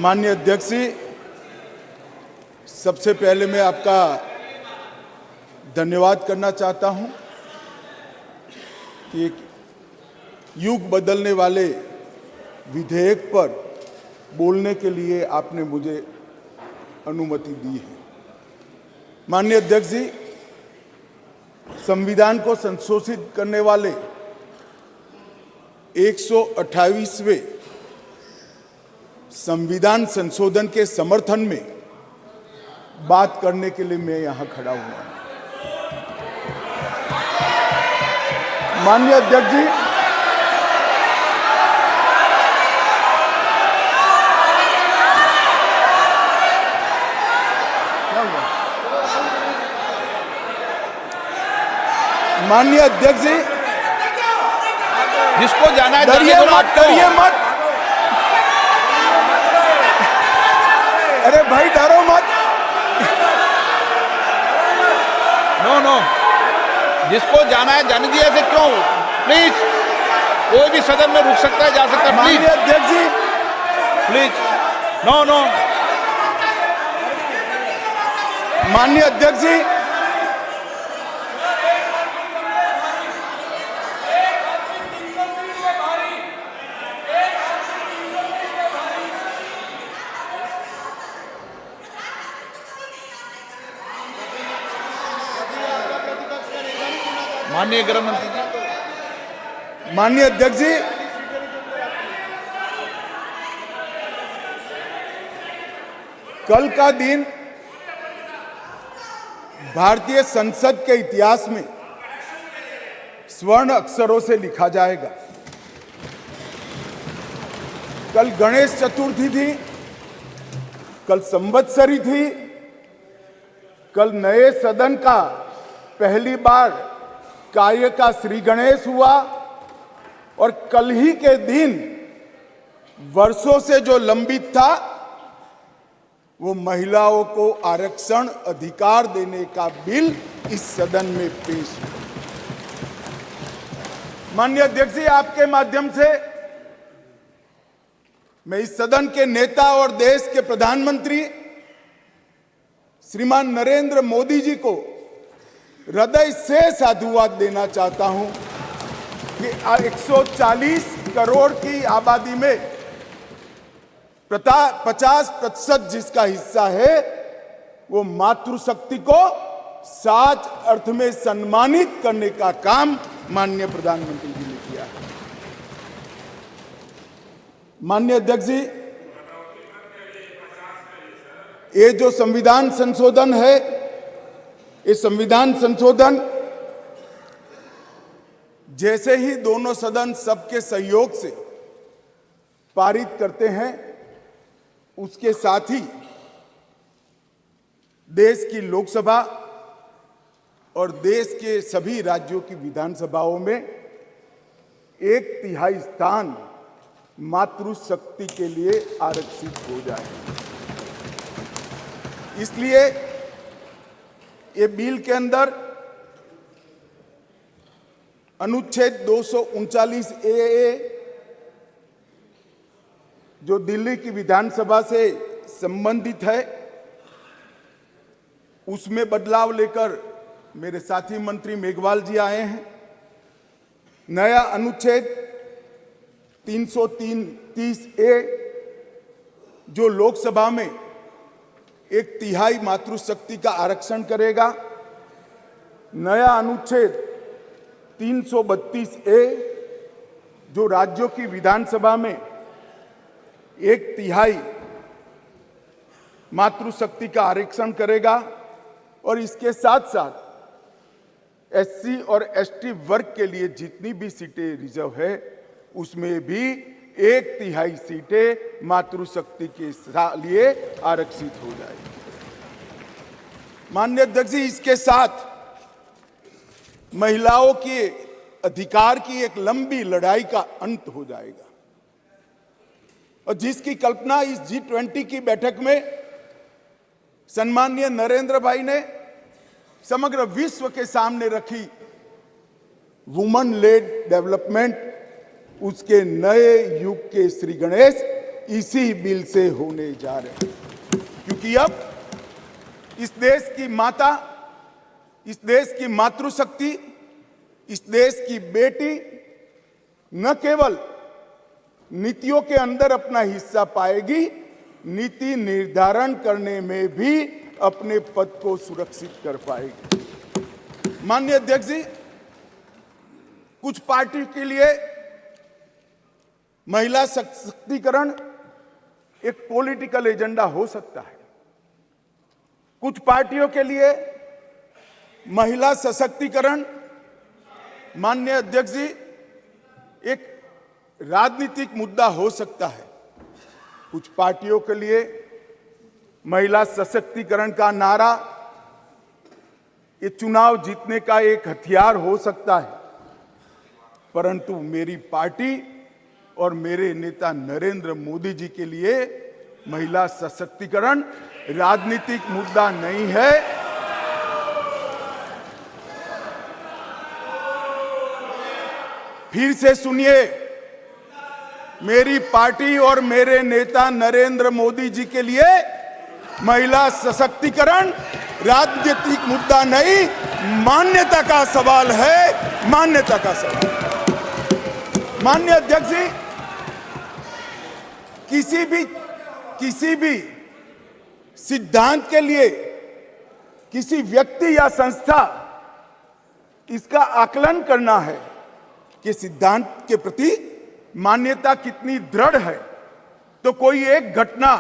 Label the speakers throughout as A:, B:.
A: माननीय अध्यक्ष जी, सबसे पहले मैं आपका धन्यवाद करना चाहता हूं कि एक युग बदलने वाले विधेयक पर बोलने के लिए आपने मुझे अनुमति दी है। माननीय अध्यक्ष जी, संविधान को संशोधित करने वाले 128वें संविधान संशोधन के समर्थन में बात करने के लिए मैं यहां खड़ा हुआ हूं। माननीय अध्यक्ष जी, माननीय अध्यक्ष जी,
B: जिसको जाना है
A: डरिए मत, डरिए मत। अरे भाई डरो मत।
B: नो, जिसको जाना है जाने दिया से क्यों? प्लीज, कोई भी सदन में रुक सकता है, जा सकता है।
A: माननीय अध्यक्ष जी,
B: प्लीज, नो।
A: माननीय अध्यक्ष जी,
B: माननीय गृह मंत्री जी।
A: माननीय अध्यक्ष जी, कल का दिन भारतीय संसद के इतिहास में स्वर्ण अक्षरों से लिखा जाएगा। कल गणेश चतुर्थी थी, कल संवत्सरी थी, कल नए सदन का पहली बार कार्य का श्री गणेश हुआ और कल ही के दिन वर्षों से जो लंबित था वो महिलाओं को आरक्षण अधिकार देने का बिल इस सदन में पेश हुआ। माननीय अध्यक्ष जी, आपके माध्यम से मैं इस सदन के नेता और देश के प्रधानमंत्री श्रीमान नरेंद्र मोदी जी को हृदय से साधुवाद देना चाहता हूं कि 140 करोड़ की आबादी में 50% जिसका हिस्सा है वो मातृशक्ति को सच अर्थ में सम्मानित करने का काम माननीय प्रधानमंत्री जी ने किया है। माननीय अध्यक्ष जी, ये जो संविधान संशोधन है, ये संविधान संशोधन जैसे ही दोनों सदन सबके सहयोग से पारित करते हैं, उसके साथ ही देश की लोकसभा और देश के सभी राज्यों की विधानसभाओं में 1/3 स्थान मातृशक्ति के लिए आरक्षित हो जाए। इसलिए ये बिल के अंदर अनुच्छेद 239 ए जो दिल्ली की विधानसभा से संबंधित है, उसमें बदलाव लेकर मेरे साथी मंत्री मेघवाल जी आए हैं। नया अनुच्छेद 330 ए जो लोकसभा में 1/3 मातृशक्ति का आरक्षण करेगा। नया अनुच्छेद 332 ए जो राज्यों की विधानसभा में 1/3 मातृशक्ति का आरक्षण करेगा और इसके साथ साथ एससी और एसटी वर्ग के लिए जितनी भी सीटें रिजर्व है उसमें भी 1/3 सीटें मातृशक्ति के लिए आरक्षित हो जाएगी। माननीय अध्यक्ष जी, इसके साथ महिलाओं के अधिकार की एक लंबी लड़ाई का अंत हो जाएगा और जिसकी कल्पना इस G20 की बैठक में सम्माननीय नरेंद्र भाई ने समग्र विश्व के सामने रखी, वुमन लेड डेवलपमेंट, उसके नए युग के श्री गणेश इसी बिल से होने जा रहे हैं। क्योंकि अब इस देश की माता, इस देश की मातृशक्ति, इस देश की बेटी न केवल नीतियों के अंदर अपना हिस्सा पाएगी, नीति निर्धारण करने में भी अपने पद को सुरक्षित कर पाएगी। माननीय अध्यक्ष जी, कुछ पार्टी के लिए महिला सशक्तिकरण एक पॉलिटिकल एजेंडा हो सकता है। कुछ पार्टियों के लिए महिला सशक्तिकरण, माननीय अध्यक्ष जी, एक राजनीतिक मुद्दा हो सकता है। कुछ पार्टियों के लिए महिला सशक्तिकरण का नारा ये चुनाव जीतने का एक हथियार हो सकता है। परंतु मेरी पार्टी और मेरे नेता नरेंद्र मोदी जी के लिए महिला सशक्तिकरण राजनीतिक मुद्दा नहीं है। फिर से सुनिए, मेरी पार्टी और मेरे नेता नरेंद्र मोदी जी के लिए महिला सशक्तिकरण राजनीतिक मुद्दा नहीं, मान्यता का सवाल है, मान्यता का सवाल। माननीय अध्यक्ष जी, किसी भी सिद्धांत के लिए किसी व्यक्ति या संस्था इसका आकलन करना है कि सिद्धांत के प्रति मान्यता कितनी दृढ़ है, तो कोई एक घटना,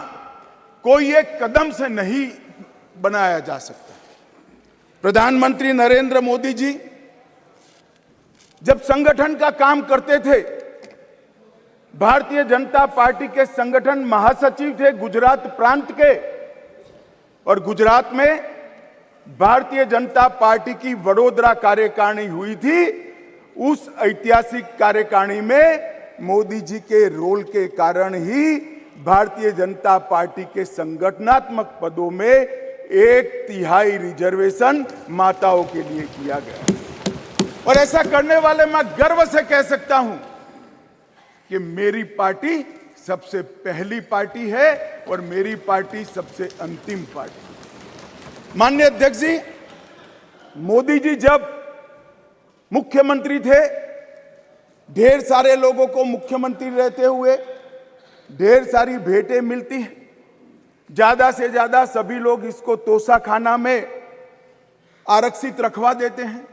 A: कोई एक कदम से नहीं बनाया जा सकता। प्रधानमंत्री नरेंद्र मोदी जी जब संगठन का काम करते थे, भारतीय जनता पार्टी के संगठन महासचिव थे गुजरात प्रांत के, और गुजरात में भारतीय जनता पार्टी की वडोदरा कार्यकारिणी हुई थी। उस ऐतिहासिक कार्यकारिणी में मोदी जी के रोल के कारण ही भारतीय जनता पार्टी के संगठनात्मक पदों में 1/3 रिजर्वेशन माताओं के लिए किया गया। और ऐसा करने वाले मैं गर्व से कह सकता हूं कि मेरी पार्टी सबसे पहली पार्टी है और मेरी पार्टी सबसे अंतिम पार्टी। माननीय अध्यक्ष जी, मोदी जी जब मुख्यमंत्री थे, ढेर सारे लोगों को मुख्यमंत्री रहते हुए ढेर सारी भेंटें मिलती हैं। ज्यादा से ज्यादा सभी लोग इसको तोशाखाना में आरक्षित रखवा देते हैं।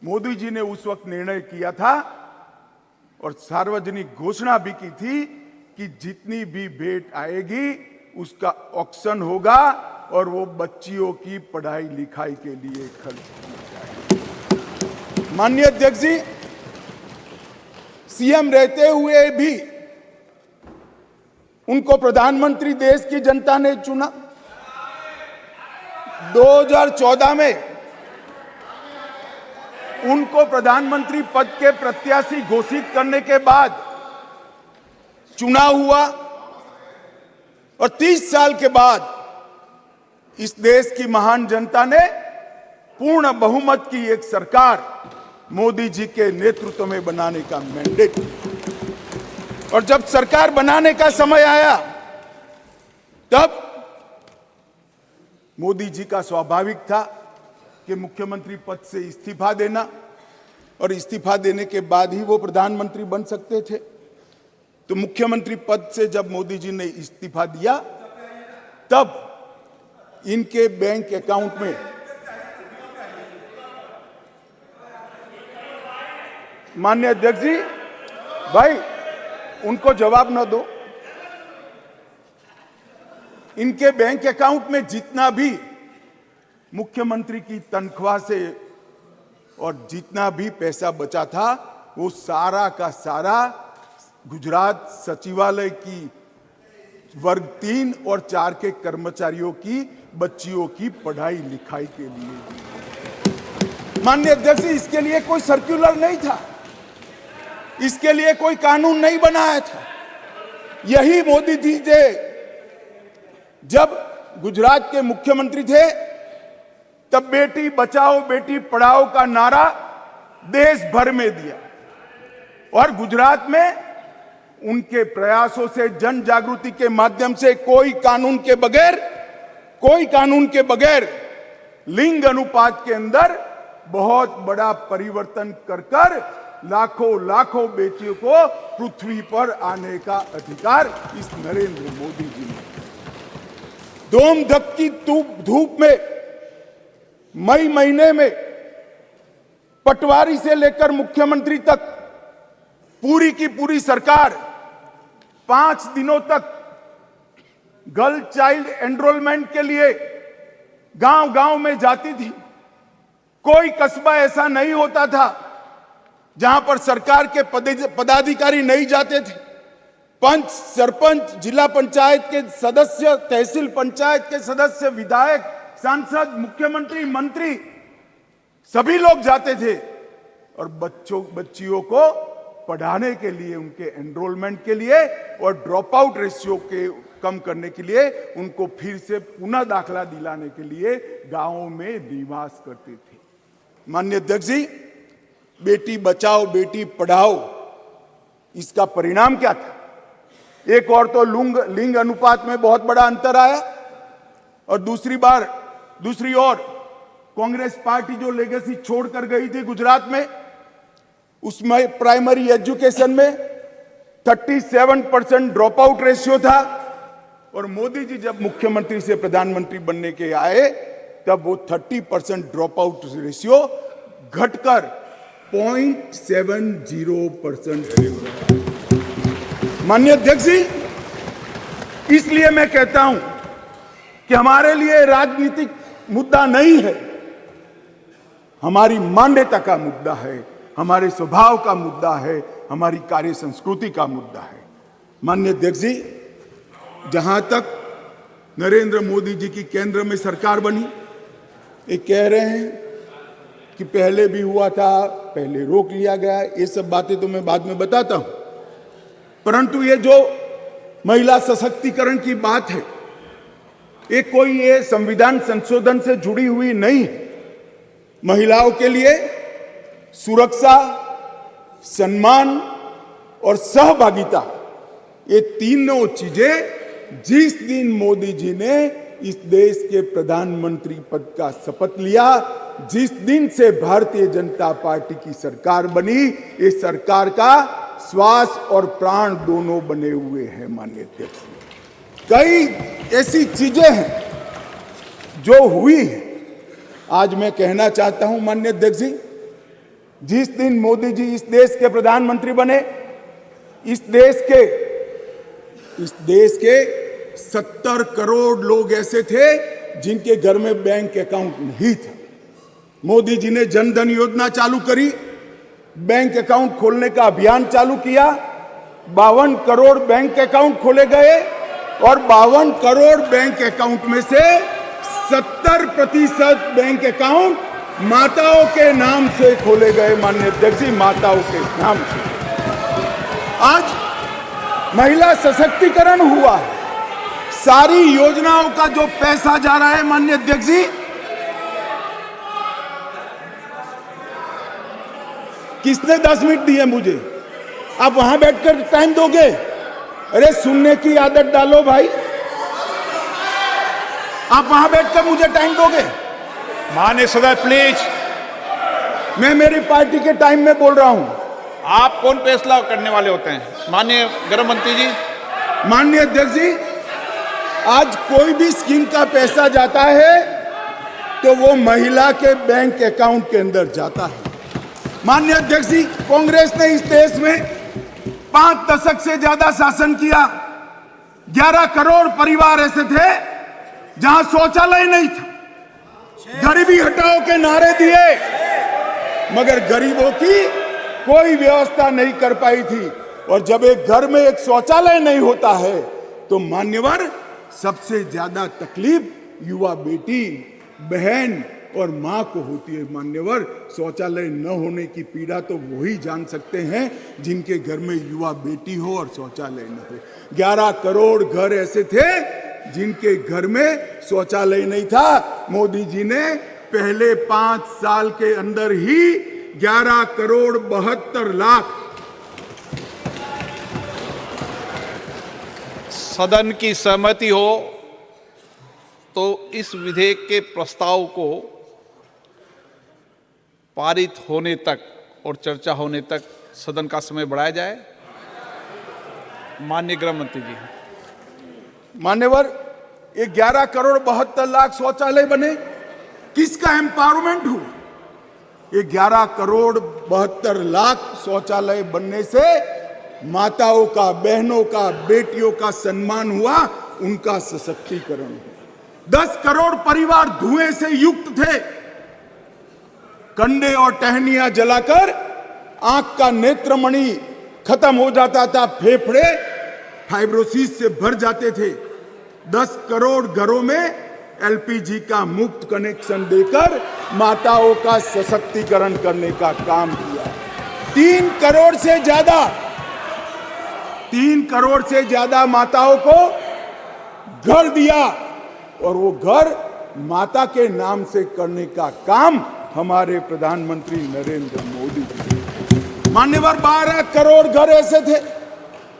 A: मोदी जी ने उस वक्त निर्णय किया था और सार्वजनिक घोषणा भी की थी कि जितनी भी भेंट आएगी उसका ऑक्शन होगा और वो बच्चियों की पढ़ाई लिखाई के लिए खर्च किया जाएगा। माननीय अध्यक्ष जी, सीएम रहते हुए भी उनको प्रधानमंत्री देश की जनता ने चुना। 2014 में उनको प्रधानमंत्री पद के प्रत्याशी घोषित करने के बाद चुनाव हुआ और 30 साल के बाद इस देश की महान जनता ने पूर्ण बहुमत की एक सरकार मोदी जी के नेतृत्व में बनाने का मैंडेट दिया। और जब सरकार बनाने का समय आया, तब मोदी जी का स्वाभाविक था कि मुख्यमंत्री पद से इस्तीफा देना, और इस्तीफा देने के बाद ही वो प्रधानमंत्री बन सकते थे। तो मुख्यमंत्री पद से जब मोदी जी ने इस्तीफा दिया, तब इनके बैंक अकाउंट में माननीय अध्यक्ष जी, भाई उनको जवाब न दो। इनके बैंक अकाउंट में जितना भी मुख्यमंत्री की तनख्वाह से और जितना भी पैसा बचा था, वो सारा का सारा गुजरात सचिवालय की वर्ग 3 और 4 के कर्मचारियों की बच्चियों की पढ़ाई लिखाई के लिए। माननीय अध्यक्ष जी, इसके लिए कोई सर्कुलर नहीं था, इसके लिए कोई कानून नहीं बनाया था। यही मोदी जी थे, जब गुजरात के मुख्यमंत्री थे, तब बेटी बचाओ बेटी पढ़ाओ का नारा देश भर में दिया और गुजरात में उनके प्रयासों से, जन जागृति के माध्यम से कोई कानून के बगैर लिंग अनुपात के अंदर बहुत बड़ा परिवर्तन कर लाखों बेटियों को पृथ्वी पर आने का अधिकार इस नरेंद्र मोदी जी ने। दोम धकती धूप में मई महीने में पटवारी से लेकर मुख्यमंत्री तक पूरी की पूरी सरकार 5 दिनों तक गर्ल चाइल्ड एनरोलमेंट के लिए गांव में जाती थी। कोई कस्बा ऐसा नहीं होता था जहां पर सरकार के पदाधिकारी नहीं जाते थे। पंच, सरपंच, जिला पंचायत के सदस्य, तहसील पंचायत के सदस्य, विधायक, सांसद, मुख्यमंत्री, मंत्री सभी लोग जाते थे और बच्चियों को पढ़ाने के लिए, उनके एनरोलमेंट के लिए और ड्रॉप आउट रेशियो के कम करने के लिए, उनको फिर से पुनः दाखला दिलाने के लिए गांवों में निवास करते थे। माननीय अध्यक्ष जी, बेटी बचाओ बेटी पढ़ाओ, इसका परिणाम क्या था? एक और तो लिंग अनुपात में बहुत बड़ा अंतर आया और दूसरी ओर कांग्रेस पार्टी जो लेगेसी छोड़कर गई थी गुजरात में, उसमें प्राइमरी एजुकेशन में 37% ड्रॉप आउट रेशियो था और मोदी जी जब मुख्यमंत्री से प्रधानमंत्री बनने के आए तब वो 30% ड्रॉप आउट रेशियो घटकर 0.70% माननीय अध्यक्ष जी, इसलिए मैं कहता हूं कि हमारे लिए राजनीतिक मुद्दा नहीं है, हमारी मान्यता का मुद्दा है, हमारे स्वभाव का मुद्दा है, हमारी कार्य संस्कृति का मुद्दा है। माननीय अध्यक्ष जी, जहां तक नरेंद्र मोदी जी की केंद्र में सरकार बनी, ये कह रहे हैं कि पहले भी हुआ था, पहले रोक लिया गया, ये सब बातें तो मैं बाद में बताता हूं, परंतु ये जो महिला सशक्तिकरण की बात है, ये संविधान संशोधन से जुड़ी हुई नहीं है। महिलाओं के लिए सुरक्षा, सम्मान और सहभागिता, ये तीनों चीजें जिस दिन मोदी जी ने इस देश के प्रधानमंत्री पद का शपथ लिया, जिस दिन से भारतीय जनता पार्टी की सरकार बनी, इस सरकार का श्वास और प्राण दोनों बने हुए हैं। माननीय अध्यक्ष, कई ऐसी चीजें हैं जो हुई है। आज मैं कहना चाहता हूं माननीय अध्यक्ष जी, जिस दिन मोदी जी इस देश के प्रधानमंत्री बने, इस देश के 70 करोड़ लोग ऐसे थे जिनके घर में बैंक अकाउंट नहीं था। मोदी जी ने जनधन योजना चालू करी, बैंक अकाउंट खोलने का अभियान चालू किया, 52 करोड़ बैंक अकाउंट खोले गए और 52 करोड़ बैंक अकाउंट में से 70% बैंक अकाउंट माताओं के नाम से खोले गए। माननीय अध्यक्ष जी, माताओं के नाम से आज महिला सशक्तिकरण हुआ है। सारी योजनाओं का जो पैसा जा रहा है, माननीय अध्यक्ष जी, किसने 10 मिनट दिए मुझे? आप वहां बैठकर टाइम दोगे? अरे सुनने की आदत डालो भाई, आप वहां बैठकर मुझे टाइम दोगे?
B: माननीय सदस्य प्लीज,
A: मैं मेरी पार्टी के टाइम में बोल रहा हूं।
B: आप कौन फैसला करने वाले होते हैं? माननीय गृह मंत्री जी।
A: माननीय अध्यक्ष जी, आज कोई भी स्कीम का पैसा जाता है तो वो महिला के बैंक अकाउंट के अंदर जाता है। माननीय अध्यक्ष जी, कांग्रेस ने इस देश में 5 दशक से ज्यादा शासन किया। 11 करोड़ परिवार ऐसे थे जहां शौचालय नहीं था। गरीबी हटाओ के नारे दिए, मगर गरीबों की कोई व्यवस्था नहीं कर पाई थी। और जब एक घर में एक शौचालय नहीं होता है तो मान्यवर, सबसे ज्यादा तकलीफ युवा बेटी, बहन और मां को होती है। मान्यवर, शौचालय न होने की पीड़ा तो वही जान सकते हैं जिनके घर में युवा बेटी हो और शौचालय न हो। 11 करोड़ घर ऐसे थे जिनके घर में शौचालय नहीं था। मोदी जी ने पहले 5 साल के अंदर ही 11 करोड़ 72 लाख
B: सदन की सहमति हो तो इस विधेयक के प्रस्ताव को पारित होने तक और चर्चा होने तक सदन का समय बढ़ाया जाए। माननीय गृह मंत्री जी।
A: मान्यवर, ये 11 करोड़ 72 लाख शौचालय बने, किसका एम्पावरमेंट हुआ? ये 11 करोड़ 72 लाख शौचालय बनने से माताओं का, बहनों का, बेटियों का सम्मान हुआ, उनका सशक्तिकरण हुआ। 10 करोड़ परिवार धुएं से युक्त थे, कंडे और टहनियां जलाकर आंख का नेत्रमणि खत्म हो जाता था, फेफड़े फाइब्रोसिस से भर जाते थे। 10 करोड़ घरों में एलपीजी का मुफ्त कनेक्शन देकर माताओं का सशक्तिकरण करने का काम किया। 3 करोड़ से ज्यादा माताओं को घर दिया, और वो घर माता के नाम से करने का काम हमारे प्रधानमंत्री नरेंद्र मोदी जी। मान्यवर, 12 करोड़ घर ऐसे थे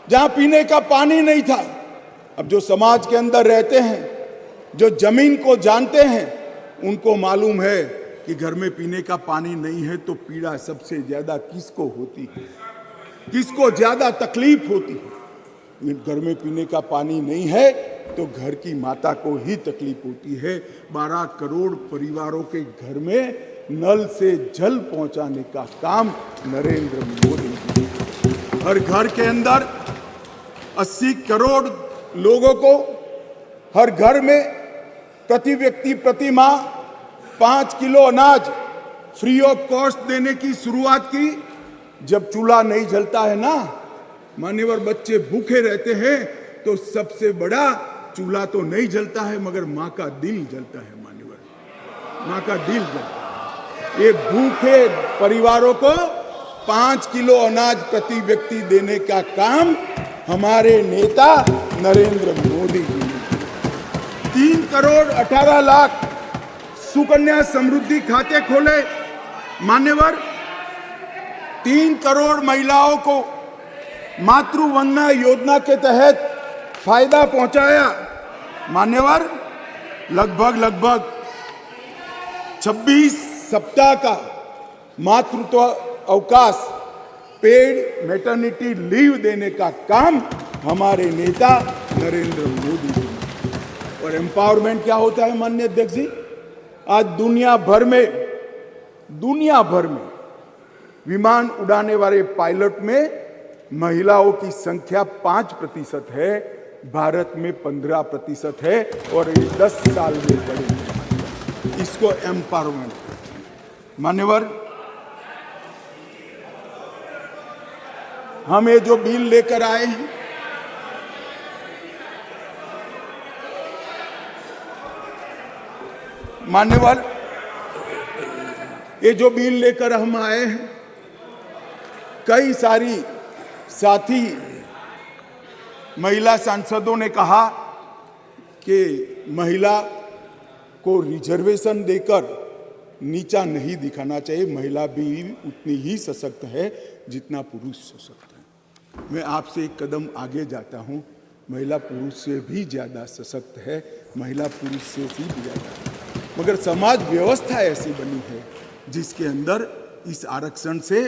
A: जहां पीने का पानी नहीं था। अब जो समाज के अंदर रहते हैं, जो जमीन को जानते हैं, उनको मालूम है कि घर में पीने का पानी नहीं है तो पीड़ा सबसे ज्यादा किसको होती है, किसको ज्यादा तकलीफ होती है। घर में पीने का पानी नहीं है तो घर की माता को ही तकलीफ होती है। 12 करोड़ परिवारों के घर में नल से जल पहुंचाने का काम नरेंद्र मोदी जी। हर घर के अंदर 80 करोड़ लोगों को हर घर में प्रति व्यक्ति प्रति माह 5 किलो अनाज फ्री ऑफ कॉस्ट देने की शुरुआत की। जब चूल्हा नहीं जलता है ना मान्यवर, बच्चे भूखे रहते हैं, तो सबसे बड़ा चूल्हा तो नहीं जलता है मगर माँ का दिल जलता है। मान्यवर, माँ का दिल जलता है। ये भूखे परिवारों को 5 किलो अनाज प्रति व्यक्ति देने का काम हमारे नेता नरेंद्र मोदी जी ने। 3 करोड़ 18 लाख सुकन्या समृद्धि खाते खोले। मान्यवर, 3 करोड़ महिलाओं को मातृवंदना योजना के तहत फायदा पहुंचाया। मान्यवर, लगभग 26 सप्ताह का मातृत्व अवकाश, पेड मैटरनिटी लीव देने का काम हमारे नेता नरेंद्र मोदी जी ने। और एम्पावरमेंट क्या होता है माननीय अध्यक्ष जी? आज दुनिया भर में विमान उड़ाने वाले पायलट में महिलाओं की संख्या 5% है, भारत में 15% है, और ये 10 साल में बढ़ेगी। इसको एम्पावरमेंट। मान्यवर, हम ये जो बिल लेकर आए हैं, मान्यवर, ये जो बिल लेकर हम आए हैं, कई सारी साथी महिला सांसदों ने कहा कि महिला को रिजर्वेशन देकर नीचा नहीं दिखाना चाहिए, महिला भी उतनी ही सशक्त है जितना पुरुष सशक्त है। मैं आपसे एक कदम आगे जाता हूं, महिला पुरुष से भी ज्यादा सशक्त है, महिला पुरुष से भी ज्यादा है। मगर समाज व्यवस्था ऐसी बनी है जिसके अंदर इस आरक्षण से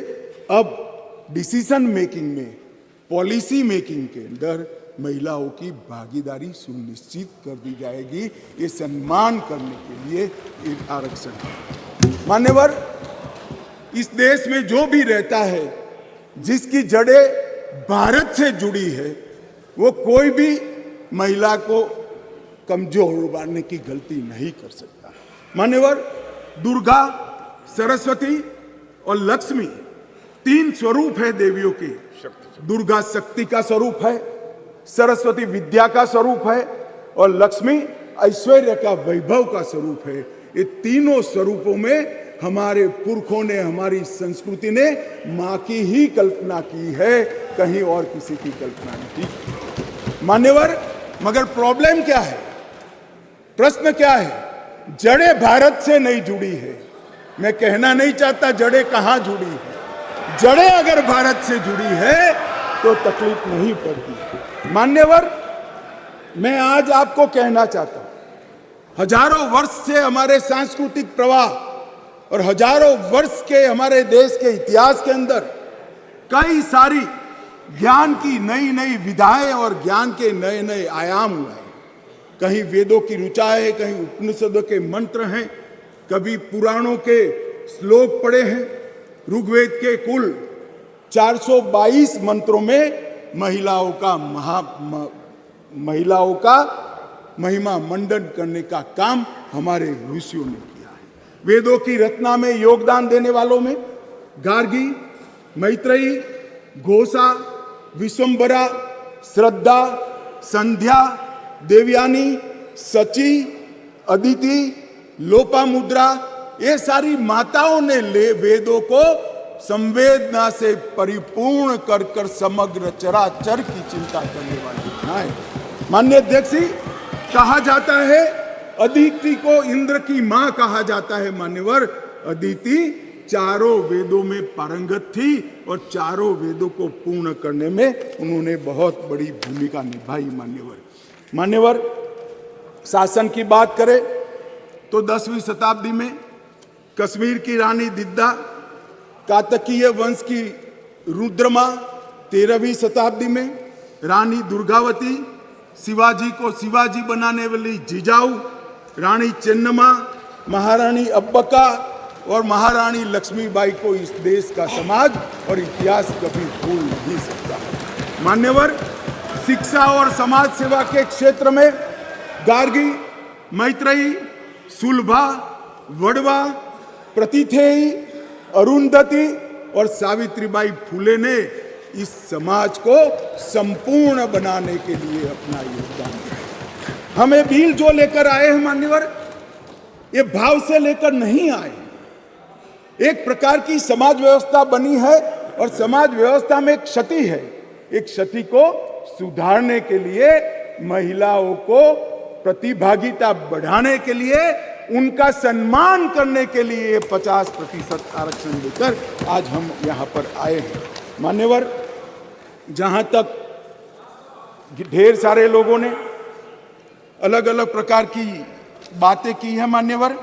A: अब डिसीजन मेकिंग में, पॉलिसी मेकिंग के अंदर महिलाओं की भागीदारी सुनिश्चित कर दी जाएगी। ये सम्मान करने के लिए एक आरक्षण है। मान्यवर, इस देश में जो भी रहता है, जिसकी जड़ें भारत से जुड़ी है, वो कोई भी महिला को कमजोर उबारने की गलती नहीं कर सकता। मान्यवर, दुर्गा, सरस्वती और लक्ष्मी 3 स्वरूप है देवियों के। दुर्गा शक्ति का स्वरूप है, सरस्वती विद्या का स्वरूप है, और लक्ष्मी ऐश्वर्य का, वैभव का स्वरूप है। ये तीनों स्वरूपों में हमारे पुरखों ने, हमारी संस्कृति ने मां की ही कल्पना की है, कहीं और किसी की कल्पना नहीं। मान्यवर, मगर प्रॉब्लम क्या है, प्रश्न क्या है? जड़ें भारत से नहीं जुड़ी है। मैं कहना नहीं चाहता जड़ें कहां जुड़ी है, जड़ें अगर भारत से जुड़ी है तो तकलीफ नहीं पड़ती। मान्यवर, मैं आज आपको कहना चाहता हूं, हजारों वर्ष से हमारे सांस्कृतिक प्रवाह और हजारों वर्ष के हमारे देश के इतिहास के अंदर कई सारी ज्ञान की नई नई विधाएं और ज्ञान के नए नए आयाम हुए हैं। कहीं वेदों की ऋचा है, कहीं उपनिषदों के मंत्र हैं, कभी पुराणों के श्लोक पढ़े हैं। ऋग्वेद के कुल 422 मंत्रों में महिलाओं का महिमा मंडन करने का काम हमारे ऋषियों ने किया है। वेदों की रचना में योगदान देने वालों में गार्गी, मैत्रेयी, घोषा, विश्वम्भरा, श्रद्धा, संध्या, देवयानी, सची, अदिति, लोपामुद्रा, ये सारी माताओं ने वेदों को संवेदना से परिपूर्ण कर कर समग्र चराचर की चिंता करने वाली हैं। माननीय अध्यक्ष जी, कहा जाता है अदिति को इंद्र की मां कहा जाता है। मान्यवर, अदिति चारों वेदों में पारंगत थी और चारों वेदों को पूर्ण करने में उन्होंने बहुत बड़ी भूमिका निभाई। मान्यवर, शासन की बात करें तो 10वीं शताब्दी में कश्मीर की रानी दिद्दा, कातकीय वंश की रुद्रमा 13वीं शताब्दी में रानी दुर्गावती, शिवाजी को शिवाजी बनाने वाली जिजाऊ, रानी चेन्नम्मा, महारानी अब्बका और महारानी लक्ष्मीबाई को इस देश का समाज और इतिहास कभी भूल नहीं सकता। मान्यवर, शिक्षा और समाज सेवा के क्षेत्र में गार्गी, मैत्रेयी, सुलभा, वड़वा, प्रतिथेयी, अरुंधति और सावित्रीबाई फुले ने इस समाज को संपूर्ण बनाने के लिए अपना योगदान दिया। हमें बिल जो लेकर आए हैं मान्यवर, ये भाव से लेकर नहीं आए। एक प्रकार की समाज व्यवस्था बनी है और समाज व्यवस्था में एक क्षति है। एक क्षति को सुधारने के लिए, महिलाओं को प्रतिभागिता बढ़ाने के लिए, उनका सम्मान करने के लिए 50% आरक्षण लेकर आज हम यहां पर आए हैं। मान्यवर, जहां तक ढेर सारे लोगों ने अलग अलग प्रकार की बातें की हैं मान्यवर,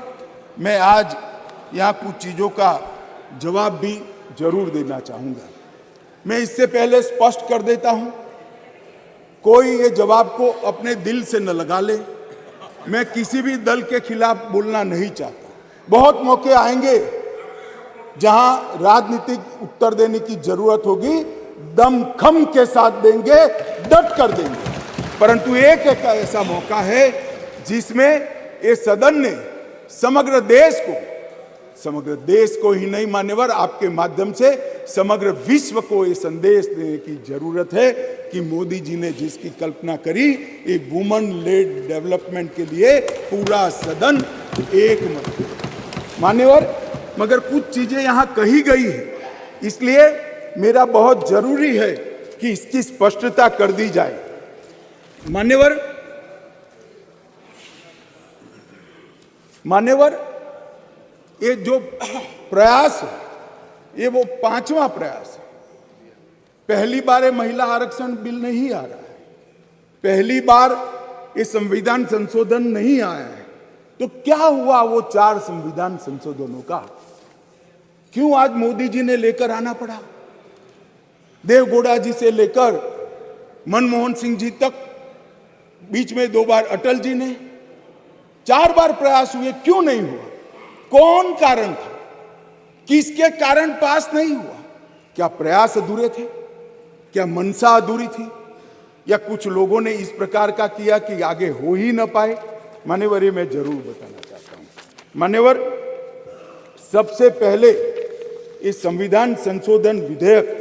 A: मैं आज यहां कुछ चीजों का जवाब भी जरूर देना चाहूंगा। मैं इससे पहले स्पष्ट कर देता हूं, कोई ये जवाब को अपने दिल से न लगा ले। मैं किसी भी दल के खिलाफ बोलना नहीं चाहता। बहुत मौके आएंगे जहां राजनीतिक उत्तर देने की जरूरत होगी, दमखम के साथ देंगे, डट कर देंगे। परंतु एक ऐसा मौका है जिसमें ये सदन ने समग्र देश को ही नहीं मान्यवर, आपके माध्यम से समग्र विश्व को ये संदेश देने की जरूरत है कि मोदी जी ने जिसकी कल्पना करी, एक वुमन लेड डेवलपमेंट के लिए पूरा सदन एक मत। मान्यवर, मगर कुछ चीजें यहां कही गई है, इसलिए मेरा बहुत जरूरी है कि इसकी स्पष्टता कर दी जाए। मान्यवर, ये जो प्रयास है, ये वो 5वां प्रयास है। पहली बार ये महिला आरक्षण बिल नहीं आ रहा है, पहली बार ये संविधान संशोधन नहीं आया है। तो क्या हुआ वो 4 संविधान संशोधनों का? क्यों आज मोदी जी ने लेकर आना पड़ा? देवगौड़ा जी से लेकर मनमोहन सिंह जी तक, बीच में 2 बार अटल जी ने, 4 बार प्रयास हुए, क्यों नहीं हुआ? कौन कारण था? किसके कारण पास नहीं हुआ? क्या प्रयास अधूरे थे? क्या मंशा अधूरी थी? या कुछ लोगों ने इस प्रकार का किया कि आगे हो ही ना पाए? मान्यवर, ये मैं जरूर बताना चाहता हूं। मान्यवर, सबसे पहले इस संविधान संशोधन विधेयक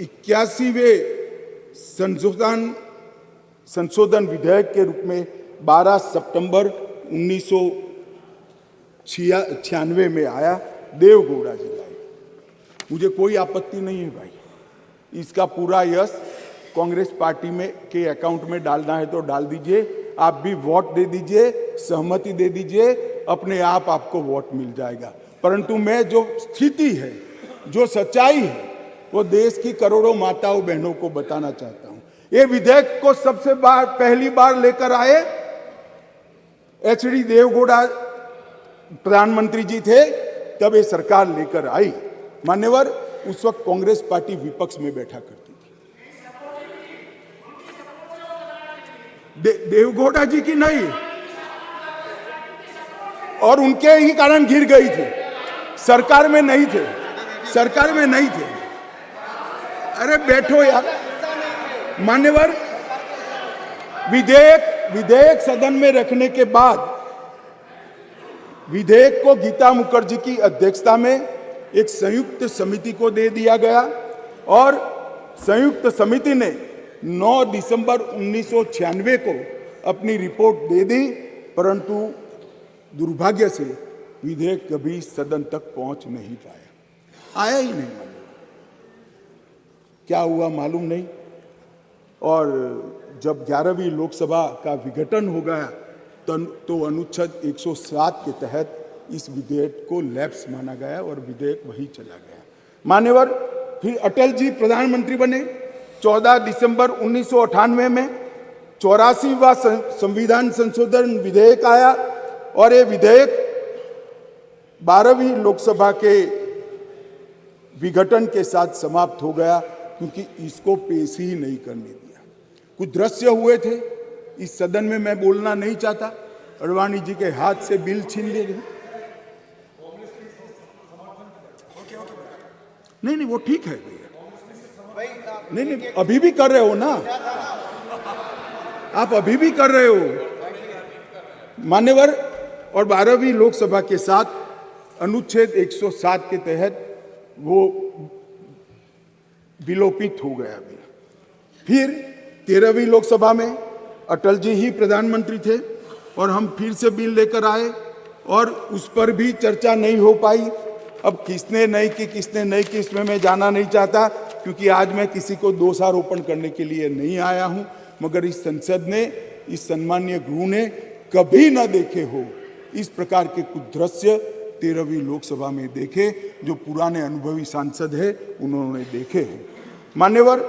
A: 81वें संशोधन विधेयक के रूप में 12 सितंबर 1996 में आया, देवगौड़ा जी लाए। मुझे कोई आपत्ति नहीं है भाई, इसका पूरा यश कांग्रेस पार्टी में के अकाउंट में डालना है तो डाल दीजिए। आप भी वोट दे दीजिए, सहमति दे दीजिए, अपने आप आपको वोट मिल जाएगा। परंतु मैं जो स्थिति है, जो सच्चाई है, वो देश की करोड़ों माताओं बहनों को बताना चाहता हूं। ये विधेयक को पहली बार लेकर आए एचडी देवगौड़ा प्रधानमंत्री जी थे, तब ये सरकार लेकर आई। मान्यवर, उस वक्त कांग्रेस पार्टी विपक्ष में बैठा करती थी। देवगौड़ा जी की नहीं, और उनके ही कारण गिर गई थी, सरकार में नहीं थे, सरकार में नहीं थे। अरे बैठो यार। मान्यवर, विधेयक सदन में रखने के बाद विधेयक को गीता मुखर्जी की अध्यक्षता में एक संयुक्त समिति को दे दिया गया और संयुक्त समिति ने 9 दिसंबर 1996 को अपनी रिपोर्ट दे दी, परंतु दुर्भाग्य से विधेयक कभी सदन तक पहुंच नहीं पाया, आया ही नहीं। क्या हुआ मालूम नहीं। और जब 11वीं लोकसभा का विघटन हो गया तो अनुच्छेद 107 के तहत इस विधेयक को लैप्स माना गया और विधेयक वही चला गया। मान्यवर, फिर अटल जी प्रधानमंत्री बने। 14 दिसंबर 1998 में 84वां संविधान संशोधन विधेयक आया और ये विधेयक 12वीं लोकसभा के विघटन के साथ समाप्त हो गया, क्योंकि इसको पेश ही नहीं करने दिया। कुछ दृश्य हुए थे इस सदन में, मैं बोलना नहीं चाहता। अडवाणी जी के हाथ से बिल छीन लिए गए। नहीं, वो ठीक है भैया। नहीं, अभी भी कर रहे हो ना आप, अभी भी कर रहे हो मान्यवर। और 12वीं लोकसभा के साथ अनुच्छेद 107 के तहत वो विलोपित हो गया बिल। फिर 13वीं लोकसभा में अटल जी ही प्रधानमंत्री थे और हम फिर से बिल लेकर आए और उस पर भी चर्चा नहीं हो पाई। अब किसने नहीं की, किसने नहीं की, इसमें मैं जाना नहीं चाहता, क्योंकि आज मैं किसी को दोषारोपण करने के लिए नहीं आया हूं। मगर इस संसद ने, इस सम्मानीय गृह ने कभी न देखे हो इस प्रकार के कुछ दृश्य 13वीं लोकसभा में देखे, जो पुराने अनुभवी सांसद है उन्होंने देखे हैं मान्यवर।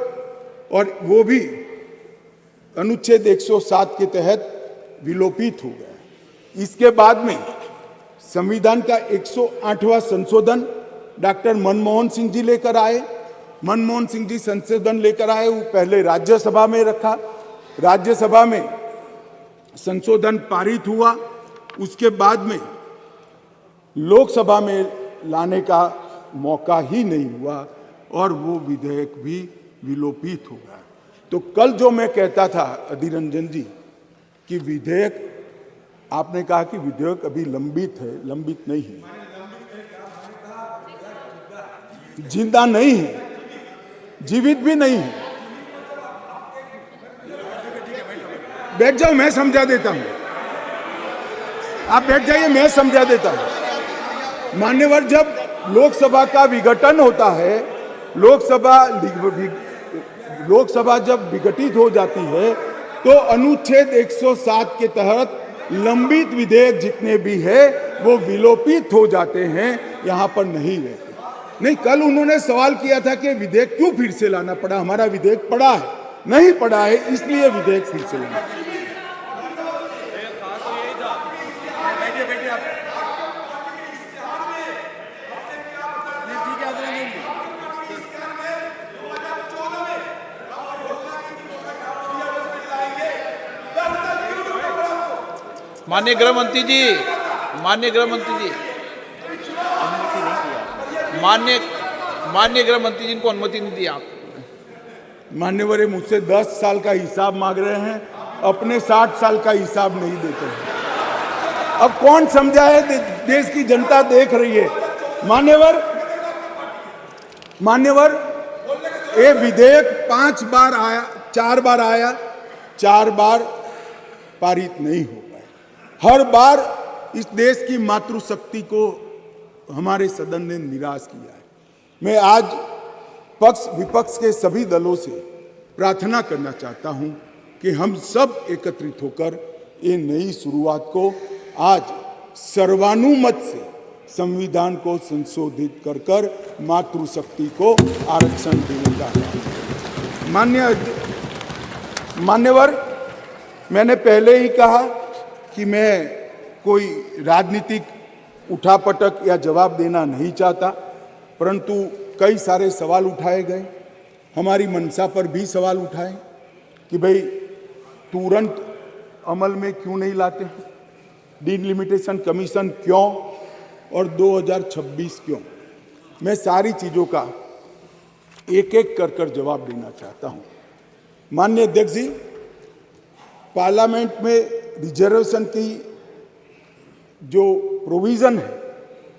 A: और वो भी अनुच्छेद 107 के तहत विलोपित हो गया। इसके बाद में संविधान का 108वां संशोधन डॉक्टर मनमोहन सिंह जी लेकर आए। मनमोहन सिंह जी संशोधन लेकर आए, वो पहले राज्यसभा में रखा, राज्यसभा में संशोधन पारित हुआ, उसके बाद में लोकसभा में लाने का मौका ही नहीं हुआ और वो विधेयक भी विलोपित हो गया। तो कल जो मैं कहता था अधीर रंजन जी कि विधेयक, आपने कहा कि विधेयक अभी लंबित है, लंबित नहीं है, जिंदा नहीं है, जीवित भी नहीं है। बैठ जाओ, मैं समझा देता हूं। आप बैठ जाइए, मैं समझा देता हूं। मान्यवर, जब लोकसभा का विघटन होता है, लोकसभा जब विघटित हो जाती है तो अनुच्छेद 107 के तहत लंबित विधेयक जितने भी है वो विलोपित हो जाते हैं, यहां पर नहीं रहते। नहीं, कल उन्होंने सवाल किया था कि विधेयक क्यों फिर से लाना पड़ा। हमारा विधेयक पड़ा है, नहीं पड़ा है, इसलिए विधेयक फिर से लाना।
B: माननीय गृह मंत्री जी, माननीय गृह मंत्री जी, माननीय गृह मंत्री जी को अनुमति नहीं दी आप।
A: मान्यवर, मुझसे 10 साल का हिसाब मांग रहे हैं, अपने 60 साल का हिसाब नहीं देते हैं। अब कौन समझाए, देश की जनता देख रही है। मान्यवर, ये विधेयक 5 बार आया, 4 बार आया, 4 बार पारित नहीं हो पाया। हर बार इस देश की मातृशक्ति को हमारे सदन ने निराश किया है। मैं आज पक्ष विपक्ष के सभी दलों से प्रार्थना करना चाहता हूं कि हम सब एकत्रित होकर ये नई शुरुआत को आज सर्वानुमत से संविधान को संशोधित कर मातृशक्ति को आरक्षण देने का मान्यवर, मैंने पहले ही कहा कि मैं कोई राजनीतिक उठापटक या जवाब देना नहीं चाहता, परंतु कई सारे सवाल उठाए गए। हमारी मंशा पर भी सवाल उठाए कि भाई तुरंत अमल में क्यों नहीं लाते हैं, डिलिमिटेशन कमीशन क्यों और 2026 क्यों। मैं सारी चीज़ों का एक एक कर जवाब देना चाहता हूं। माननीय अध्यक्ष जी, पार्लियामेंट में रिजर्वेशन की जो प्रोविजन है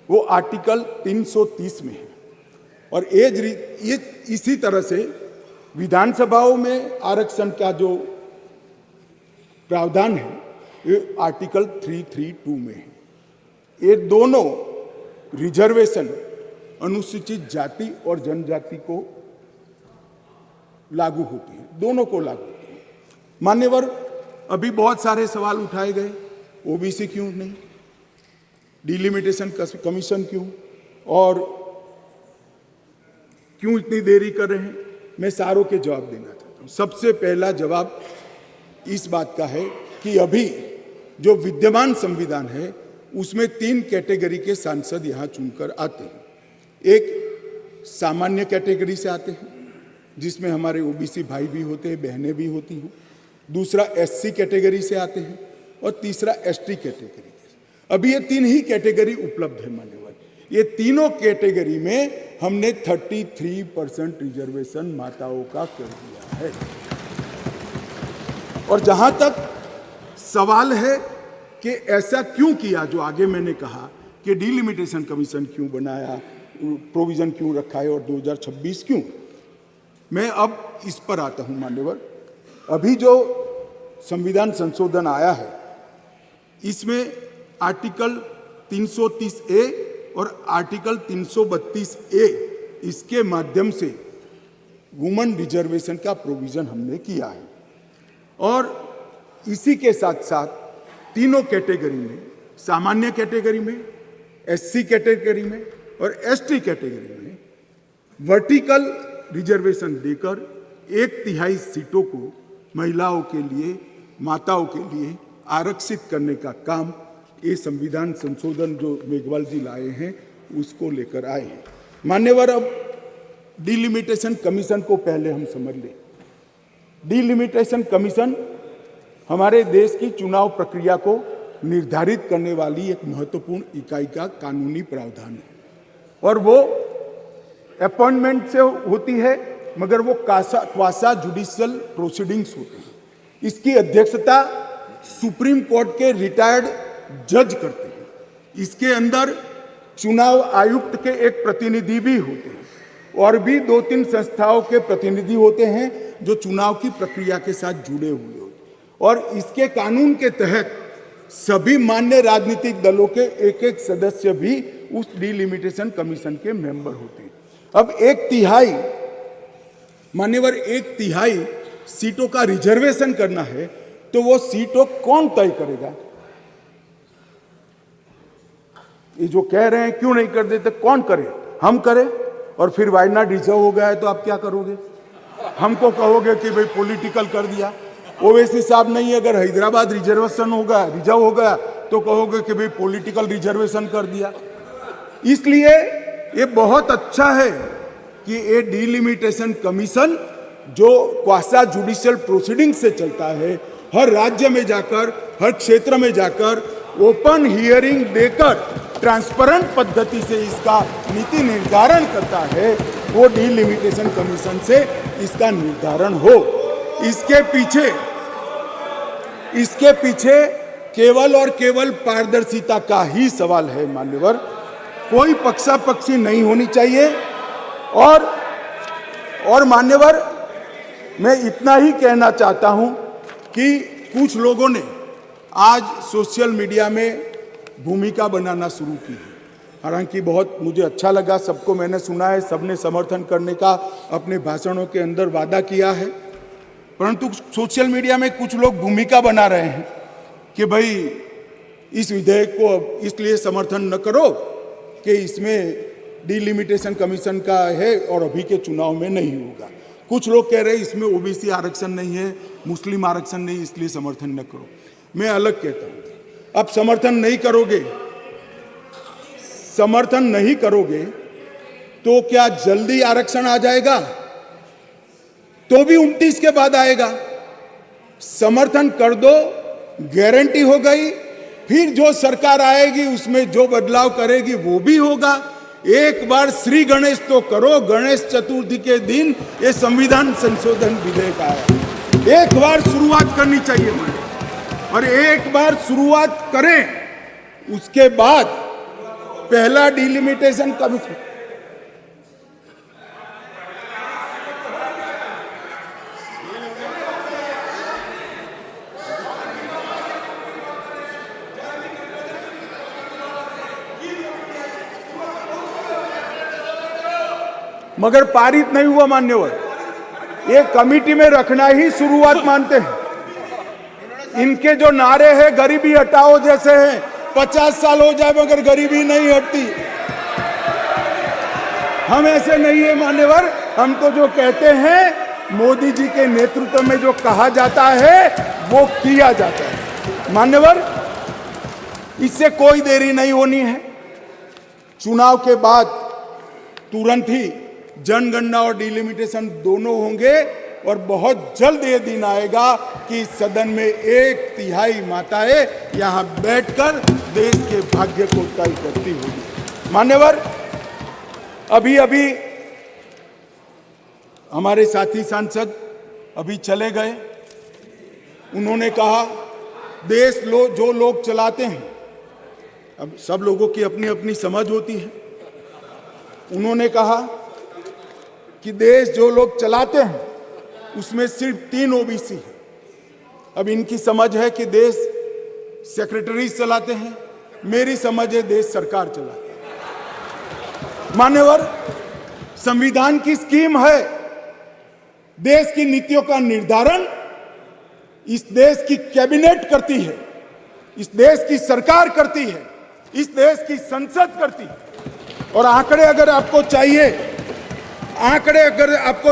A: वो आर्टिकल 330 में है और इसी तरह से विधानसभाओं में आरक्षण का जो प्रावधान है ये आर्टिकल 332 में है। ये दोनों रिजर्वेशन अनुसूचित जाति और जनजाति को लागू होती है, दोनों को लागू होती है। मान्यवर, अभी बहुत सारे सवाल उठाए गए, ओबीसी क्यों नहीं, डिलिमिटेशन कमीशन क्यों और क्यों इतनी देरी कर रहे हैं। मैं सारों के जवाब देना चाहता हूं। सबसे पहला जवाब इस बात का है कि अभी जो विद्यमान संविधान है उसमें 3 कैटेगरी के सांसद यहां चुनकर आते हैं। एक सामान्य कैटेगरी से आते हैं जिसमें हमारे ओबीसी भाई भी होते हैं, बहनें भी होती हैं। दूसरा एससी कैटेगरी से आते हैं और तीसरा एसटी कैटेगरी। अभी ये 3 ही कैटेगरी उपलब्ध है मान्यवर। ये तीनों कैटेगरी में हमने 33% रिजर्वेशन माताओं का कर दिया है। और जहां तक सवाल है कि ऐसा क्यों किया, जो आगे मैंने कहा कि डिलिमिटेशन कमीशन क्यों बनाया, प्रोविजन क्यों रखा है और 2026 क्यों, मैं अब इस पर आता हूं मान्यवर। अभी जो संविधान संशोधन आया है इसमें आर्टिकल 330A और आर्टिकल 332A इसके माध्यम से वुमेन रिजर्वेशन का प्रोविजन हमने किया है और इसी के साथ साथ तीनों कैटेगरी में, सामान्य कैटेगरी में, एससी कैटेगरी में और एसटी कैटेगरी में वर्टिकल रिजर्वेशन देकर 1/3 सीटों को महिलाओं के लिए, माताओं के लिए आरक्षित करने का काम ये संविधान संशोधन जो मेघवाल जी लाए हैं उसको लेकर आए हैं। मान्यवर, अब डिलिमिटेशन कमीशन को पहले हम समझ लें। डिलिमिटेशन कमीशन हमारे देश की चुनाव प्रक्रिया को निर्धारित करने वाली एक महत्वपूर्ण इकाई का कानूनी प्रावधान है और वो अपॉइंटमेंट से होती है, मगर वो क्वासा जुडिशियल प्रोसीडिंग्स होते हैं। इसकी अध्यक्षता सुप्रीम कोर्ट के रिटायर्ड जज करते हैं। इसके अंदर चुनाव आयुक्त के एक प्रतिनिधि भी होते हैं और भी 2-3 संस्थाओं के प्रतिनिधि होते हैं जो चुनाव की प्रक्रिया के साथ जुड़े हुए होते हैं और इसके कानून के तहत सभी मान्य राजनीतिक दलों के एक सदस्य भी उस डिलिमिटेशन कमीशन के मेंबर होते हैं। अब 1/3 मान्यवर 1/3 सीटों का रिजर्वेशन करना है तो वो सीटों कौन तय करेगा? ये जो कह रहे हैं क्यों नहीं कर देते, कौन करे? हम करें और फिर वायनाड रिजर्व हो गया है तो आप क्या करोगे? हमको कहोगे कि भाई पॉलिटिकल कर दिया। ओवैसी साहब नहीं, अगर हैदराबाद रिजर्वेशन होगा, रिजर्व हो गया तो कहोगे कि भाई पॉलिटिकल रिजर्वेशन कर दिया। इसलिए ये बहुत अच्छा है कि ये डिलिमिटेशन कमीशन जो क्वासा जुडिशियल प्रोसीडिंग से चलता है, हर राज्य में जाकर, हर क्षेत्र में जाकर ओपन हियरिंग देकर ट्रांसपेरेंट पद्धति से इसका नीति निर्धारण करता है, वो डिलिमिटेशन कमीशन से इसका निर्धारण हो। इसके पीछे केवल और केवल पारदर्शिता का ही सवाल है मान्यवर। कोई पक्षापक्षी नहीं होनी चाहिए और मान्यवर, मैं इतना ही कहना चाहता हूं कि कुछ लोगों ने आज सोशल मीडिया में भूमिका बनाना शुरू की है। हालांकि बहुत मुझे अच्छा लगा, सबको मैंने सुना है, सबने समर्थन करने का अपने भाषणों के अंदर वादा किया है, परंतु सोशल मीडिया में कुछ लोग भूमिका बना रहे हैं कि भाई इस विधेयक को इसलिए समर्थन न करो कि इसमें डिलिमिटेशन कमीशन का है और अभी के चुनाव में नहीं होगा। कुछ लोग कह रहे हैं इसमें ओबीसी आरक्षण नहीं है, मुस्लिम आरक्षण नहीं, इसलिए समर्थन न करो। मैं अलग कहता हूं, अब समर्थन नहीं करोगे तो क्या जल्दी आरक्षण आ जाएगा? तो भी 29 के बाद आएगा। समर्थन कर दो, गारंटी हो गई। फिर जो सरकार आएगी उसमें जो बदलाव करेगी वो भी होगा। एक बार श्री गणेश तो करो, गणेश चतुर्थी के दिन ये संविधान संशोधन विधेयक आया, एक बार शुरुआत करनी चाहिए और एक बार शुरुआत करें, उसके बाद पहला डिलिमिटेशन कमीशन मगर पारित नहीं हुआ मान्यवर। ये कमेटी में रखना ही शुरुआत मानते हैं। इनके जो नारे हैं गरीबी हटाओ जैसे हैं, 50 साल हो जाए मगर गरीबी नहीं हटती। हम ऐसे नहीं है मान्यवर। हम तो जो कहते हैं मोदी जी के नेतृत्व में जो कहा जाता है वो किया जाता है मान्यवर। इससे कोई देरी नहीं होनी है। चुनाव के बाद तुरंत ही जनगणना और डिलिमिटेशन दोनों होंगे और बहुत जल्द ये दिन आएगा कि सदन में 1/3 माताएं यहां बैठकर देश के भाग्य को तय करती होगी मान्यवर। अभी हमारे साथी सांसद अभी चले गए। उन्होंने कहा देश जो लोग चलाते हैं, अब सब लोगों की अपनी अपनी समझ होती है। उन्होंने कहा कि देश जो लोग चलाते हैं उसमें सिर्फ 3 ओबीसी है। अब इनकी समझ है कि देश सेक्रेटरी चलाते हैं, मेरी समझ है देश सरकार चलाती है मान्यवर। संविधान की स्कीम है, देश की नीतियों का निर्धारण इस देश की कैबिनेट करती है, इस देश की सरकार करती है, इस देश की संसद करती है। और आंकड़े अगर आपको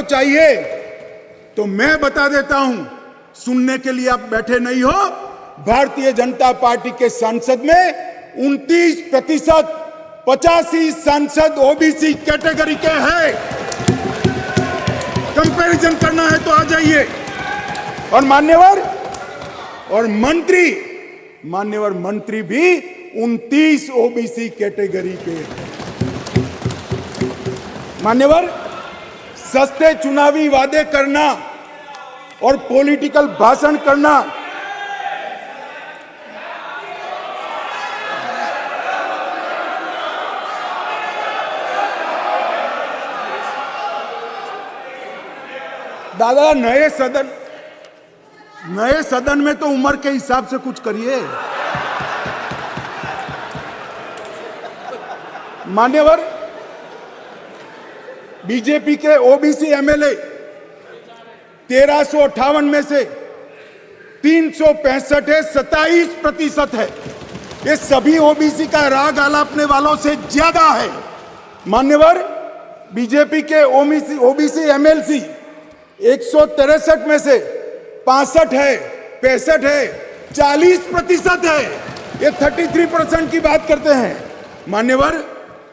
A: चाहिए तो मैं बता देता हूं, सुनने के लिए आप बैठे नहीं हो। भारतीय जनता पार्टी के सांसद में 29%, 85 सांसद ओबीसी कैटेगरी के हैं। कंपैरिजन करना है तो आ जाइए। और मंत्री भी 29 ओबीसी कैटेगरी के मान्यवर। सस्ते चुनावी वादे करना और पॉलिटिकल भाषण करना दादा, नए सदन में तो उम्र के हिसाब से कुछ करिए मान्यवर। बीजेपी के ओबीसी एमएलए 1358 में से 365 है, 27% है। ये सभी ओबीसी का राग आलापने वालों से ज्यादा है मान्यवर। बीजेपी के ओबीसी एमएलसी 163 में से 65 है, 65 है, 40% है। ये 33% की बात करते हैं मान्यवर।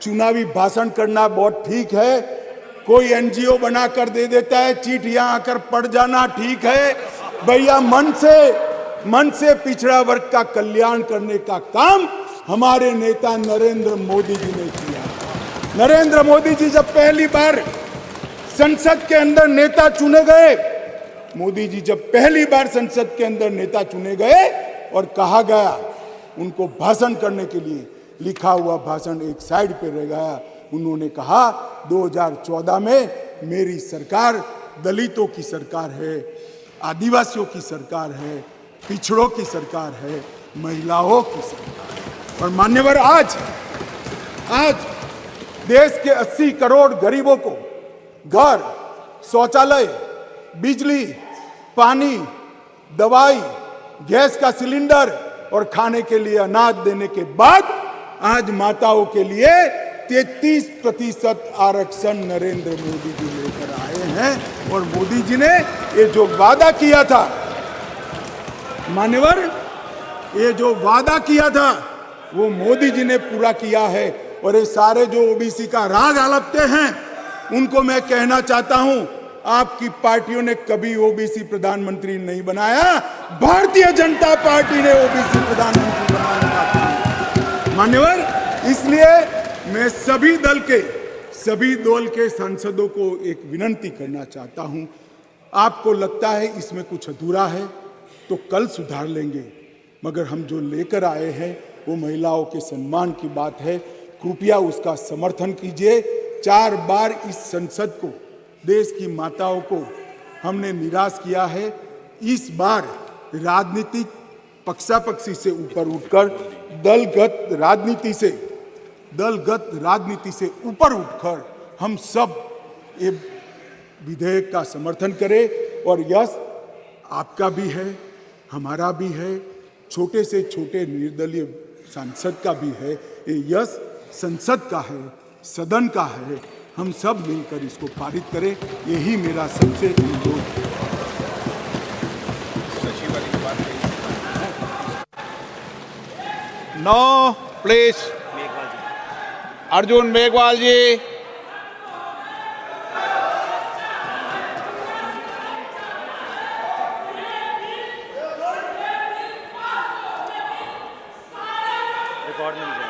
A: चुनावी भाषण करना बहुत ठीक है, कोई एनजीओ बनाकर दे देता है, चीट यहां आकर पड़ जाना ठीक है भैया। मन से पिछड़ा वर्ग का कल्याण करने का काम हमारे नेता नरेंद्र मोदी जी ने किया। नरेंद्र मोदी जी जब पहली बार संसद के अंदर नेता चुने गए और कहा गया उनको भाषण करने के लिए, लिखा हुआ भाषण एक साइड पे रह गया। उन्होंने कहा 2014 में मेरी सरकार दलितों की सरकार है, आदिवासियों की सरकार है, पिछड़ों की सरकार है, महिलाओं की सरकार। और मान्यवर आज देश के 80 करोड़ गरीबों को घर, शौचालय, बिजली, पानी, दवाई, गैस का सिलेंडर और खाने के लिए अनाज देने के बाद आज माताओं के लिए 33% आरक्षण नरेंद्र मोदी जी लेकर आए। रहे हैं। और मोदी जी ने ये जो वादा किया था, मान्यवर, ये जो वादा किया था वो मोदी जी ने पूरा किया है। और ये सारे जो ओबीसी का राग आलपते हैं उनको मैं कहना चाहता हूं, आपकी पार्टियों ने कभी ओबीसी प्रधानमंत्री नहीं बनाया, भारतीय जनता पार्टी ने ओबीसी प्रधानमंत्री बनाने का काम। मान्यवर, इसलिए मैं सभी दल के सांसदों को एक विनती करना चाहता हूं, आपको लगता है इसमें कुछ अधूरा है तो कल सुधार लेंगे, मगर हम जो लेकर आए हैं वो महिलाओं के सम्मान की बात है। कृपया उसका समर्थन कीजिए। 4 बार इस संसद को, देश की माताओं को हमने निराश किया है। इस बार राजनीतिक पक्षापक्षी से ऊपर उठकर दलगत राजनीति से ऊपर उठकर हम सब ये विधेयक का समर्थन करें। और यश आपका भी है, हमारा भी है, छोटे से छोटे निर्दलीय सांसद का भी है, ये यश संसद का है, सदन का है। हम सब मिलकर इसको पारित करें, यही मेरा सबसे अनुरोध है।
B: No please, Arjun Meghwal ji.
C: Record में नहीं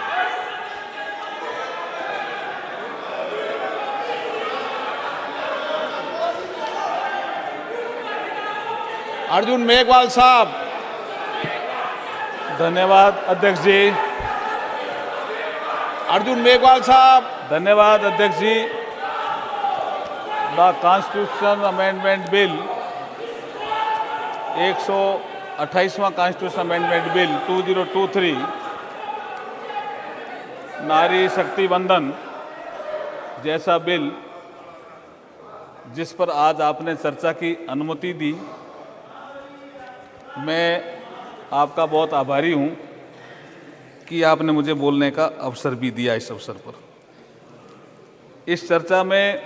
B: अर्जुन मेघवाल साहब।
C: धन्यवाद अध्यक्ष जी।
B: अर्जुन मेघवाल साहब।
C: धन्यवाद अध्यक्ष जी। द कॉन्स्टिट्यूशन अमेंडमेंट बिल 128वां कॉन्स्टिट्यूशन अमेंडमेंट बिल 2023 नारी शक्ति वंदन जैसा बिल जिस पर आज आपने चर्चा की अनुमति दी, मैं आपका बहुत आभारी हूं कि आपने मुझे बोलने का अवसर भी दिया। इस अवसर पर इस चर्चा में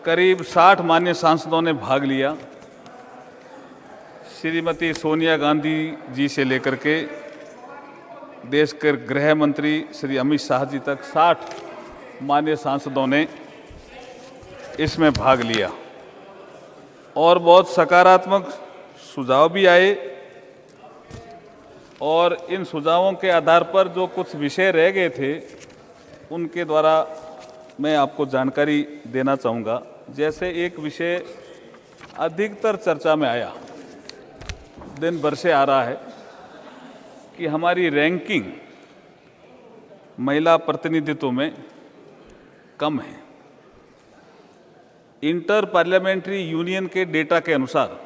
C: करीब 60 माननीय सांसदों ने भाग लिया। श्रीमती सोनिया गांधी जी से लेकर के देश के गृह मंत्री श्री अमित शाह जी तक 60 माननीय सांसदों ने इसमें भाग लिया और बहुत सकारात्मक सुझाव भी आए। और इन सुझावों के आधार पर जो कुछ विषय रह गए थे उनके द्वारा मैं आपको जानकारी देना चाहूँगा। जैसे एक विषय अधिकतर चर्चा में आया, दिन भर से आ रहा है कि हमारी रैंकिंग महिला प्रतिनिधित्व में कम है। इंटर पार्लियामेंट्री यूनियन के डेटा के अनुसार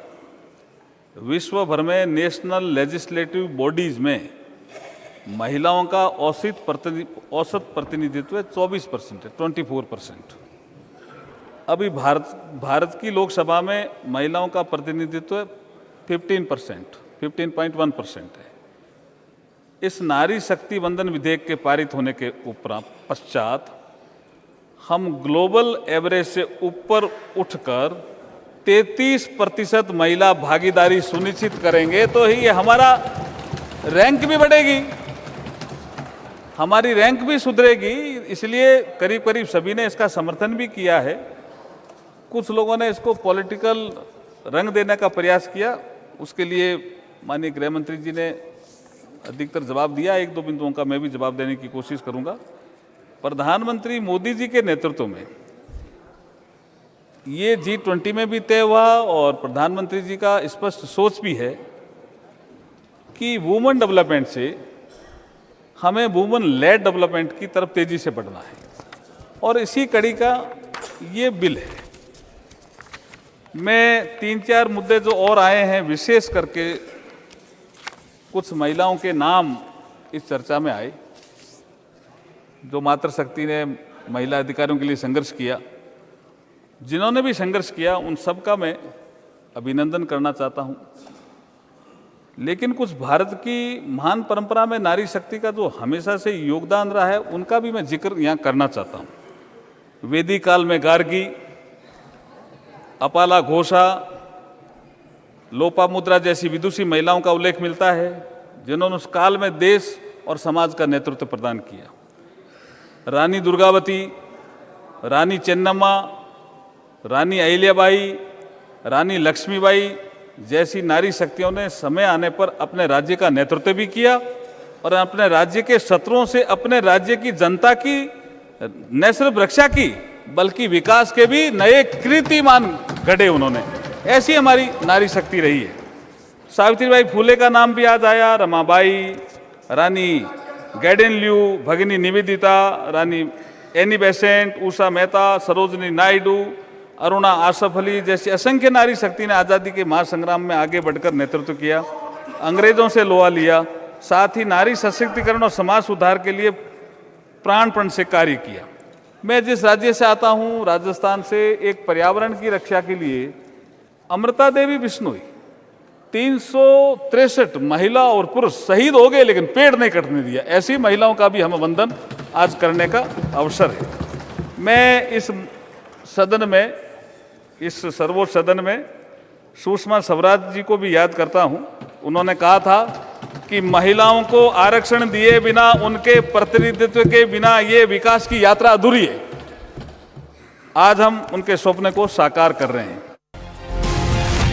C: विश्व भर में नेशनल लेजिस्लेटिव बॉडीज में महिलाओं का औसत प्रतिनिधित्व 24% है, 24%। अभी भारत की लोकसभा में महिलाओं का प्रतिनिधित्व 15%, 15.1% है। इस नारी शक्ति वंदन विधेयक के पारित होने के पश्चात हम ग्लोबल एवरेज से ऊपर उठकर 33% महिला भागीदारी सुनिश्चित करेंगे तो ही हमारा रैंक भी बढ़ेगी, हमारी रैंक भी सुधरेगी। इसलिए करीब करीब सभी ने इसका समर्थन भी किया है। कुछ लोगों ने इसको पॉलिटिकल रंग देने का प्रयास किया, उसके लिए माननीय गृह मंत्री जी ने अधिकतर जवाब दिया। 1-2 बिंदुओं का मैं भी जवाब देने की कोशिश करूंगा। प्रधानमंत्री मोदी जी के नेतृत्व में ये G20 में भी तय हुआ और प्रधानमंत्री जी का स्पष्ट सोच भी है कि वुमेन डेवलपमेंट से हमें वुमेन लेड डेवलपमेंट की तरफ तेजी से बढ़ना है और इसी कड़ी का ये बिल है। मैं 3-4 मुद्दे जो और आए हैं, विशेष करके कुछ महिलाओं के नाम इस चर्चा में आए जो मातृशक्ति ने महिला अधिकारियों के लिए संघर्ष किया। जिन्होंने भी संघर्ष किया उन सब का मैं अभिनंदन करना चाहता हूं। लेकिन कुछ भारत की महान परंपरा में नारी शक्ति का जो हमेशा से योगदान रहा है उनका भी मैं जिक्र यहाँ करना चाहता हूं। वेदिक काल में गार्गी, अपाला घोषा, लोपामुद्रा जैसी विदुषी महिलाओं का उल्लेख मिलता है, जिन्होंने उस काल में देश और समाज का नेतृत्व प्रदान किया। रानी दुर्गावती, रानी चेन्नम्मा, रानी अहिल्याबाई, रानी लक्ष्मीबाई जैसी नारी शक्तियों ने समय आने पर अपने राज्य का नेतृत्व भी किया और अपने राज्य के शत्रुओं से अपने राज्य की जनता की न सिर्फ रक्षा की बल्कि विकास के भी नए कीर्तिमान गढ़े उन्होंने। ऐसी हमारी नारी शक्ति रही है। सावित्रीबाई फूले का नाम भी याद आया, रमाबाई, रानी गैडेनल्यू, भगिनी निवेदिता, रानी एनी बेसेंट, उषा मेहता, सरोजनी नायडू, अरुणा आसफ अली जैसी असंख्य नारी शक्ति ने आज़ादी के महासंग्राम में आगे बढ़कर नेतृत्व किया, अंग्रेजों से लोहा लिया, साथ ही नारी सशक्तिकरण और समाज सुधार के लिए प्राणपण से कार्य किया। मैं जिस राज्य से आता हूँ, राजस्थान से, एक पर्यावरण की रक्षा के लिए अमृता देवी बिश्नोई 363 महिला और पुरुष शहीद हो गए लेकिन पेड़ नहीं कटने दिया। ऐसी महिलाओं का भी हमें वंदन आज करने का अवसर है। मैं इस सदन में, इस सर्वोच्च सदन में सुषमा स्वराज जी को भी याद करता हूं। उन्होंने कहा था कि महिलाओं को आरक्षण दिए बिना, उनके प्रतिनिधित्व के बिना ये विकास की यात्रा अधूरी है। आज हम उनके सपने को साकार कर रहे हैं।